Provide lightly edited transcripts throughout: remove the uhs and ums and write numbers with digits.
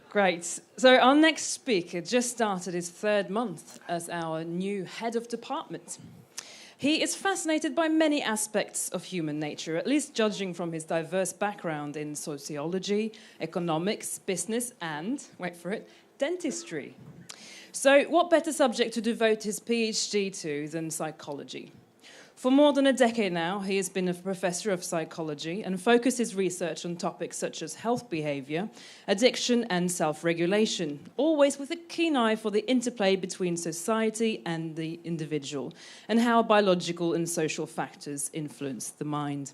Great. So our next speaker just started his third month as our new head of department. He is fascinated by many aspects of human nature, at least judging from his diverse background in sociology, economics, business, and, wait for it, dentistry. So what better subject to devote his PhD to than psychology? For more than a decade now, he has been a professor of psychology and focused his research on topics such as health behavior, addiction, and self-regulation, always with a keen eye for the interplay between society and the individual, and how biological and social factors influence the mind.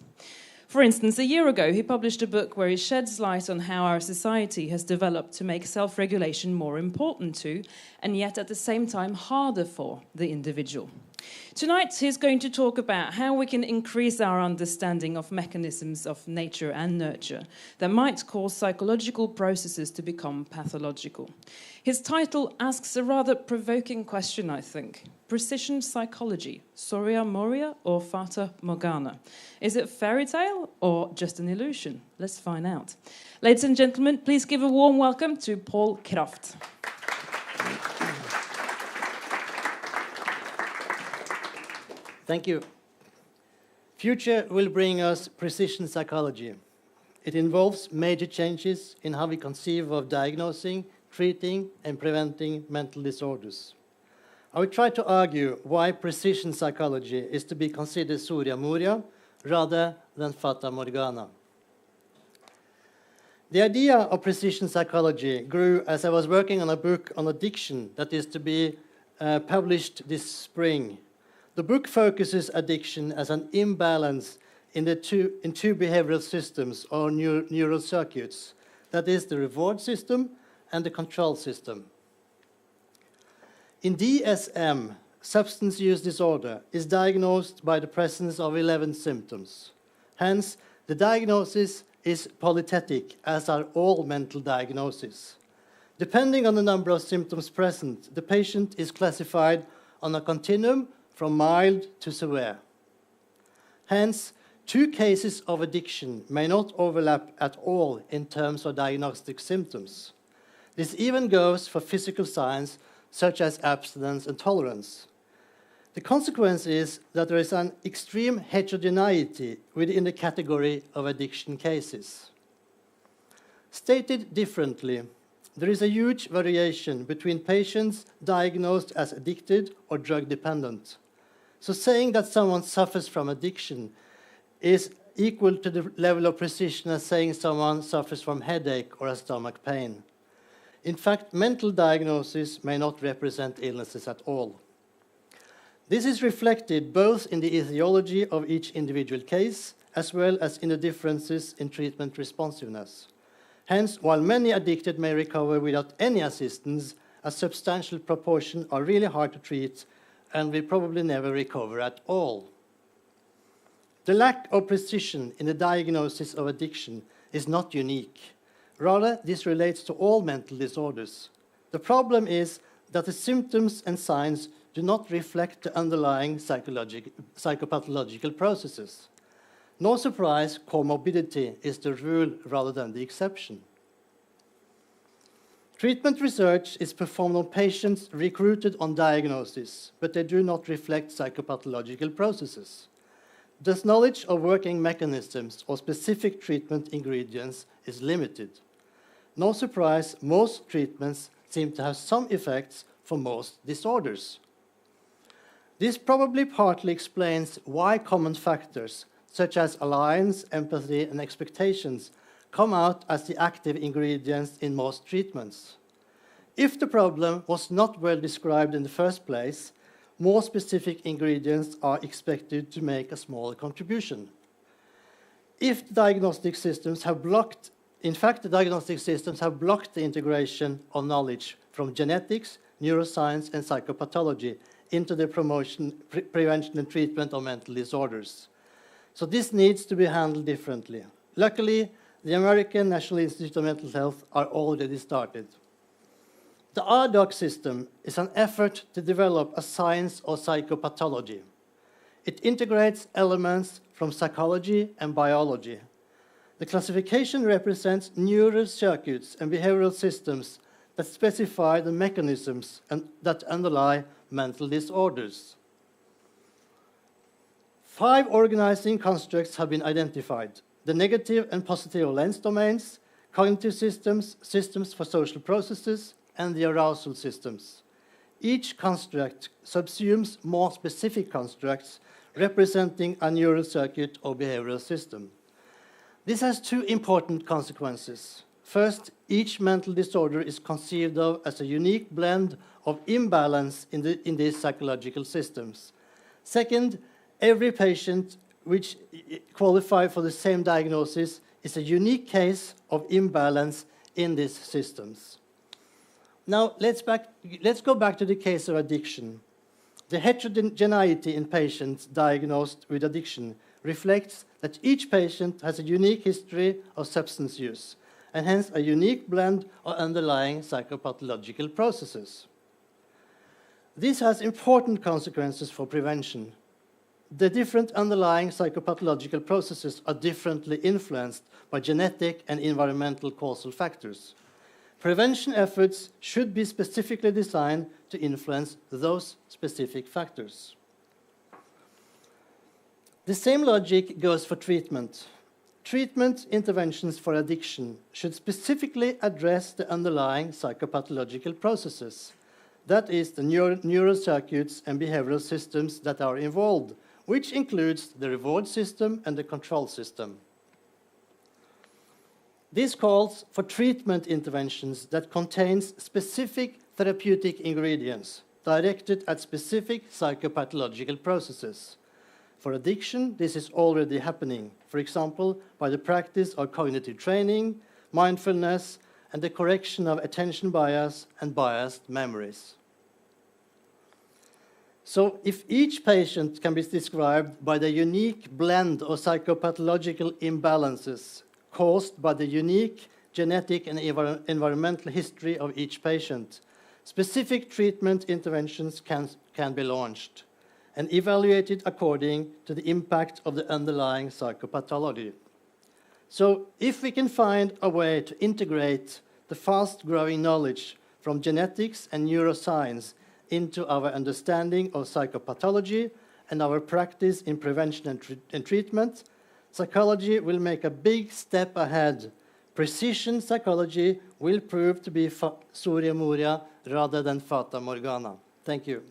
For instance, a year ago, he published a book where he sheds light on how our society has developed to make self-regulation more important to, and yet at the same time harder for, the individual. Tonight, he's going to talk about how we can increase our understanding of mechanisms of nature and nurture that might cause psychological processes to become pathological. His title asks a rather provoking question, I think. Precision psychology, Soria, Moria, or Fata, Margana? Is it fairy tale or just an illusion? Let's find out. Ladies and gentlemen, please give a warm welcome to Paul Kraft. Thank you. Future will bring us precision psychology. It involves major changes in how we conceive of diagnosing, treating, and preventing mental disorders. I will try to argue why precision psychology is to be considered Soria Moria rather than Fata Morgana. The idea of precision psychology grew as I was working on a book on addiction that is to be published this spring. The book focuses addiction as an imbalance in two behavioral systems or neural circuits, that is the reward system and the control system. In DSM, substance use disorder is diagnosed by the presence of 11 symptoms. Hence, the diagnosis is polythetic, as are all mental diagnoses. Depending on the number of symptoms present, the patient is classified on a continuum from mild to severe. Hence, two cases of addiction may not overlap at all in terms of diagnostic symptoms. This even goes for physical signs such as abstinence and tolerance. The consequence is that there is an extreme heterogeneity within the category of addiction cases. Stated differently, there is a huge variation between patients diagnosed as addicted or drug dependent. So saying that someone suffers from addiction is equal to the level of precision as saying someone suffers from headache or a stomach pain. In fact, mental diagnoses may not represent illnesses at all. This is reflected both in the etiology of each individual case as well as in the differences in treatment responsiveness. Hence, while many addicted may recover without any assistance, a substantial proportion are really hard to treat and will probably never recover at all. The lack of precision in the diagnosis of addiction is not unique. Rather, this relates to all mental disorders. The problem is that the symptoms and signs do not reflect the underlying psychopathological processes. No surprise, comorbidity is the rule rather than the exception. Treatment research is performed on patients recruited on diagnosis, but they do not reflect psychopathological processes. Thus, knowledge of working mechanisms or specific treatment ingredients is limited. No surprise, most treatments seem to have some effects for most disorders. This probably partly explains why common factors such as alliance, empathy, and expectations come out as the active ingredients in most treatments. If the problem was not well described in the first place, more specific ingredients are expected to make a smaller contribution. If the diagnostic systems have blocked, in fact, the diagnostic systems have blocked the integration of knowledge from genetics, neuroscience, and psychopathology into the prevention and treatment of mental disorders. So this needs to be handled differently. Luckily, the American National Institute of Mental Health are already started. The PsyDoc system is an effort to develop a science of psychopathology. It integrates elements from psychology and biology. The classification represents neural circuits and behavioral systems that specify the mechanisms that underlie mental disorders. 5 organizing constructs have been identified: the negative and positive lens domains, cognitive systems, systems for social processes, and the arousal systems. Each construct subsumes more specific constructs representing a neural circuit or behavioral system. This has 2 important consequences. First, each mental disorder is conceived of as a unique blend of imbalance in these psychological systems. Second, every patient which qualifies for the same diagnosis is a unique case of imbalance in these systems. Now, let's go back to the case of addiction. The heterogeneity in patients diagnosed with addiction reflects that each patient has a unique history of substance use, and hence a unique blend of underlying psychopathological processes. This has important consequences for prevention. The different underlying psychopathological processes are differently influenced by genetic and environmental causal factors. Prevention efforts should be specifically designed to influence those specific factors. The same logic goes for treatment. Treatment interventions for addiction should specifically address the underlying psychopathological processes. That is, the neural circuits and behavioral systems that are involved, which includes the reward system and the control system. This calls for treatment interventions that contains specific therapeutic ingredients directed at specific psychopathological processes. For addiction, this is already happening, for example, by the practice of cognitive training, mindfulness, and the correction of attention bias and biased memories. So, if each patient can be described by the unique blend of psychopathological imbalances caused by the unique genetic and environmental history of each patient, specific treatment interventions can be launched and evaluated according to the impact of the underlying psychopathology. So, if we can find a way to integrate the fast-growing knowledge from genetics and neuroscience into our understanding of psychopathology and our practice in prevention and treatment, psychology will make a big step ahead. Precision psychology will prove to be Soria Moria rather than Fata Morgana. Thank you.